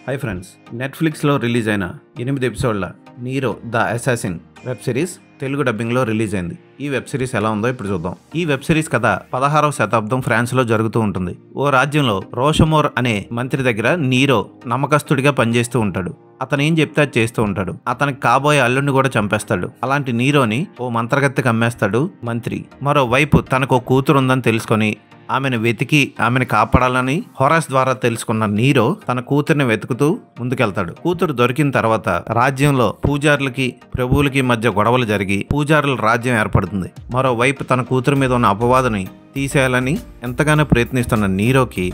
Hi friends, నెట్ఫ్లిక్స్లో release అయిన 8 ఎపిసోడ్ల Nero the assassin web series Telugu డబ్బింగ్లో రిలీజ్ అయింది. ఈ వెబ్ సిరీస్ ఎలా ఉందో ఇప్పుడు చూద్దాం. ఈ వెబ్ సిరీస్ కథ 16వ శతాబ్దం ఫ్రాన్స్లో జరుగుతూ ఉంటుంది. ఓ రాజ్యంలో రోషమోర్ అనే మంత్రి దగ్గర నీరో నమ్మకస్తుడిగా పనిచేస్తూ ఉంటాడు. అతను ఏం చెప్తే అది చేస్తూ ఉంటాడు. అతనికి కాబోయే అల్లుడిని కూడా చంపేస్తాడు. అలాంటి నీరోని ఓ మంత్రగత్తెకి అమ్మేస్తాడు మంత్రి. మరోవైపు తనకు కూతురు ఉందని తెలుసుకొని ఆమెను వెతికి ఆమెను కాపాడాలని హొరాస్ ద్వారా తెలుసుకున్న నీరో తన కూతుర్ని వెతుకుతూ ముందుకెళ్తాడు. కూతురు దొరికిన తర్వాత రాజ్యంలో పూజారులకి ప్రభువులకి మధ్య గొడవలు జరిగి పూజారుల రాజ్యం ఏర్పడుతుంది. మరోవైపు తన కూతురు మీద ఉన్న అపవాదుని తీసేయాలని ఎంతగానో ప్రయత్నిస్తున్న నీరోకి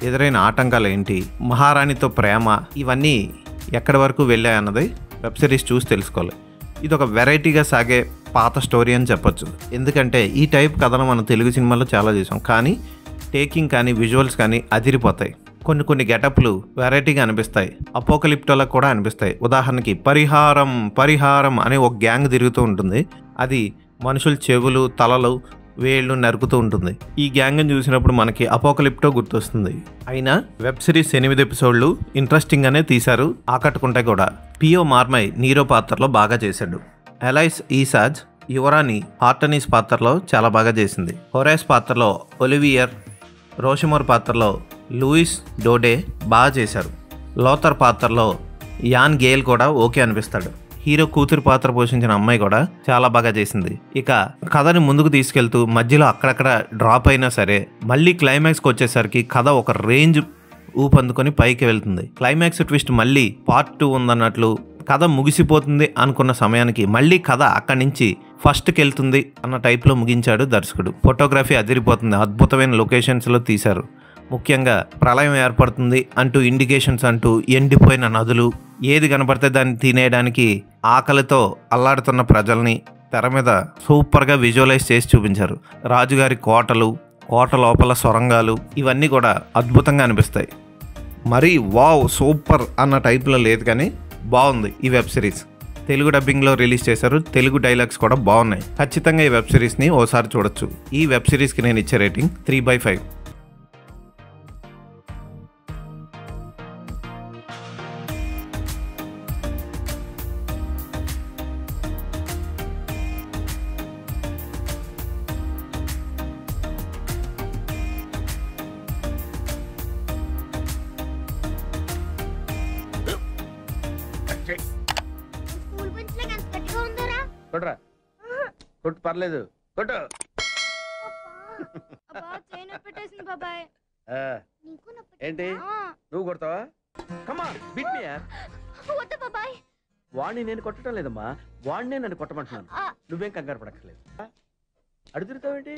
ఎదురైన ఆటంకాలు ఏంటి, మహారాణితో ప్రేమ, ఇవన్నీ ఎక్కడి వరకు వెళ్ళాయన్నది వెబ్ సిరీస్ చూసి తెలుసుకోవాలి. ఇది ఒక వెరైటీగా సాగే పాత స్టోరీ అని చెప్పొచ్చు. ఎందుకంటే ఈ టైప్ కథను మనం తెలుగు సినిమాలో చాలా చూసాం, కానీ టేకింగ్ కానీ విజువల్స్ కానీ అదిరిపోతాయి. కొన్ని గెటప్లు వెరైటీగా అనిపిస్తాయి, అపోకలిప్టోలా కూడా అనిపిస్తాయి. ఉదాహరణకి పరిహారం అనే ఒక గ్యాంగ్ తిరుగుతూ ఉంటుంది. అది మనుషుల చెవులు, తలలు, వేళ్ళు నరుకుతూ ఉంటుంది. ఈ గ్యాంగ్ని చూసినప్పుడు మనకి అపోకలిప్టో గుర్తొస్తుంది. అయినా వెబ్ సిరీస్ 8 ఎపిసోడ్లు ఇంట్రెస్టింగ్ గానే తీశారు, ఆకట్టుకుంటే కూడా. పియో మార్మై నీరో పాత్రలో బాగా చేశాడు. ఎలైస్ ఈసాజ్ యువరాని హార్టనీస్ పాత్రలో చాలా బాగా చేసింది. హొరాస్ పాత్రలో ఒలివియర్, రోషమోర్ పాత్రలో లూయిస్ డోడే బాగా చేశారు. లోథర్ పాత్రలో యాన్ గేల్ కూడా ఓకే అనిపిస్తాడు. హీరో కూతురు పాత్ర పోషించిన అమ్మాయి కూడా చాలా బాగా చేసింది. ఇక కథని ముందుకు తీసుకెళ్తూ మధ్యలో అక్కడక్కడ డ్రాప్ అయినా సరే మళ్ళీ క్లైమాక్స్కి వచ్చేసరికి కథ ఒక రేంజ్ ఊపందుకొని పైకి వెళ్తుంది. క్లైమాక్స్ ట్విస్ట్ మళ్ళీ పార్ట్ 2 ఉందన్నట్లు కథ ముగిసిపోతుంది అనుకున్న సమయానికి మళ్ళీ కథ అక్కడి నుంచి ఫస్ట్కి వెళ్తుంది అన్న టైప్లో ముగించాడు దర్శకుడు. ఫోటోగ్రఫీ అదిరిపోతుంది, అద్భుతమైన లొకేషన్స్లో తీశారు. ముఖ్యంగా ప్రళయం ఏర్పడుతుంది అంటూ ఇండికేషన్స్ అంటూ ఎండిపోయిన నదులు, ఏది కనపడితే దాన్ని తినేయడానికి ఆకలితో అల్లాడుతున్న ప్రజల్ని తెర మీద సూపర్గా విజువలైజ్ చేసి చూపించారు. రాజుగారి కోటలు, కోట లోపల సొరంగాలు, ఇవన్నీ కూడా అద్భుతంగా అనిపిస్తాయి. మరీ వావ్ సూపర్ అన్న టైప్లో లేదు, కానీ బాగుంది ఈ వెబ్ సిరీస్. తెలుగు డబ్బింగ్లో రిలీజ్ చేశారు. తెలుగు డైలాగ్స్ కూడా బాగున్నాయి. ఖచ్చితంగా ఈ వెబ్ సిరీస్ని ఓసారి చూడొచ్చు. ఈ వెబ్ సిరీస్కి నేను ఇచ్చే రేటింగ్ 3/5. కొట్రా, కొట్టు, పర్లేదు, కొట్టు. ఏంటి నువ్వు కొడతావా? కమాన్ బీట్ మీ యార్. వాణ్ణి నేను కొట్టడం లేదమ్మా, వాణ్ణే నన్ను కొట్టమంటున్నాను. నువ్వేం కంగారు పడక్కర్లేదు. అడుగుతావేంటి?